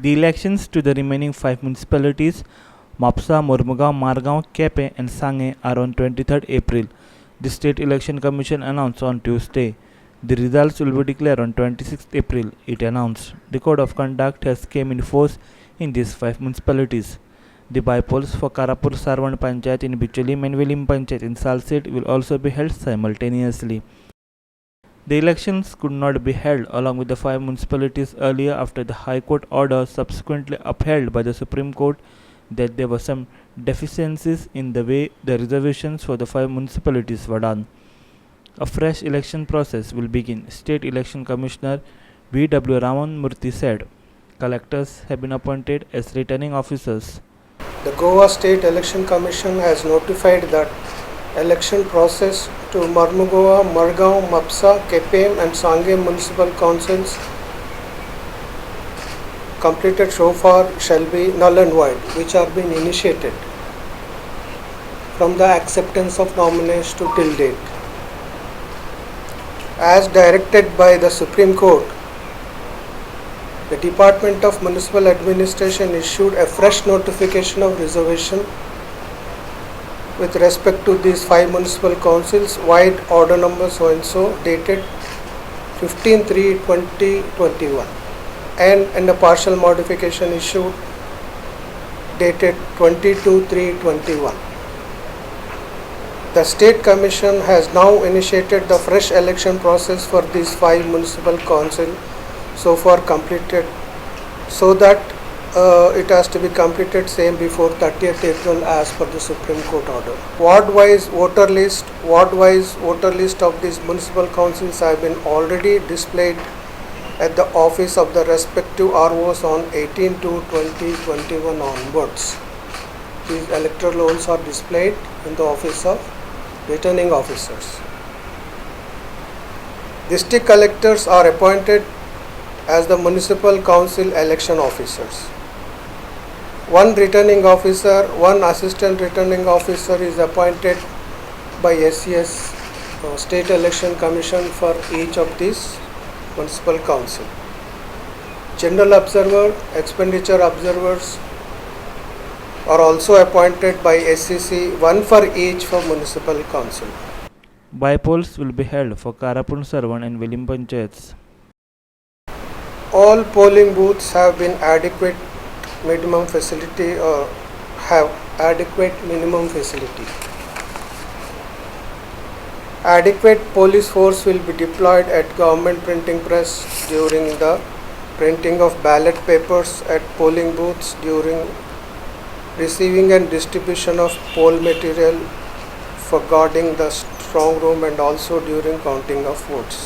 The elections to the remaining 5 municipalities, Mapsa, Mormugaon, Margaon, Kepe and Sangay are on 23rd April. The State Election Commission announced on Tuesday. The results will be declared on 26th April, it announced. The Code of Conduct has came in force in these 5 municipalities. The bypolls for Karapur Sarwan Panchayat in Bicholim and Vilim Panchayat in Salsit will also be held simultaneously. The elections could not be held along with the 5 municipalities earlier after the High Court order subsequently upheld by the Supreme Court that there were some deficiencies in the way the reservations for the 5 municipalities were done. A fresh election process will begin, State Election Commissioner V.W. Raman Murthy said. Collectors have been appointed as returning officers. The Goa State Election Commission has notified that election process to Mormugaon, Margaon, Mapsa, Kepem and Sangay municipal councils completed so far shall be null and void, which are being initiated from the acceptance of nominees to till date. As directed by the Supreme Court, the Department of Municipal Administration issued a fresh notification of reservation with respect to these 5 municipal councils, wide order number so and so, dated 15/3/2021, and a partial modification issued dated 22/3/21. The State Commission has now initiated the fresh election process for these 5 municipal councils so far completed, so that it has to be completed same before 30th April as per the Supreme Court order. Ward-wise voter list of these municipal councils have been already displayed at the office of the respective ROs on 18/2/2021 onwards. These electoral rolls are displayed in the office of returning officers. District collectors are appointed as the municipal council election officers. One returning officer, one assistant returning officer is appointed by SES, State Election Commission, for each of these municipal council. General observer, expenditure observers are also appointed by SCC, one for each for municipal council. Bypolls will be held for Karapur Sarwan and Vilim Panchayats. All polling booths have been adequate minimum facility or have adequate minimum facility. Adequate police force will be deployed at government printing press during the printing of ballot papers, at polling booths during receiving and distribution of poll material, for guarding the strong room, and also during counting of votes.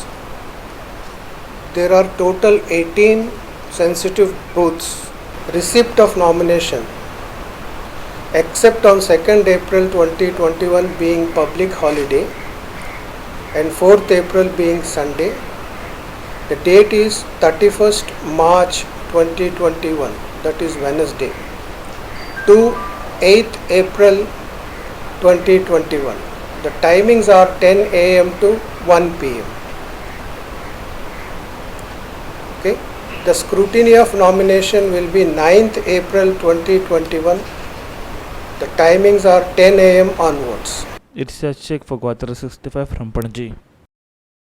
There are total 18 sensitive booths. Receipt of nomination, except on 2nd April 2021 being public holiday and 4th April being Sunday. The date is 31st March 2021, that is Wednesday, to 8th April 2021. The timings are 10 a.m. to 1 p.m. Okay. The scrutiny of nomination will be 9th April 2021. The timings are 10 a.m. onwards. It's a check for Guatara 65 from Panaji.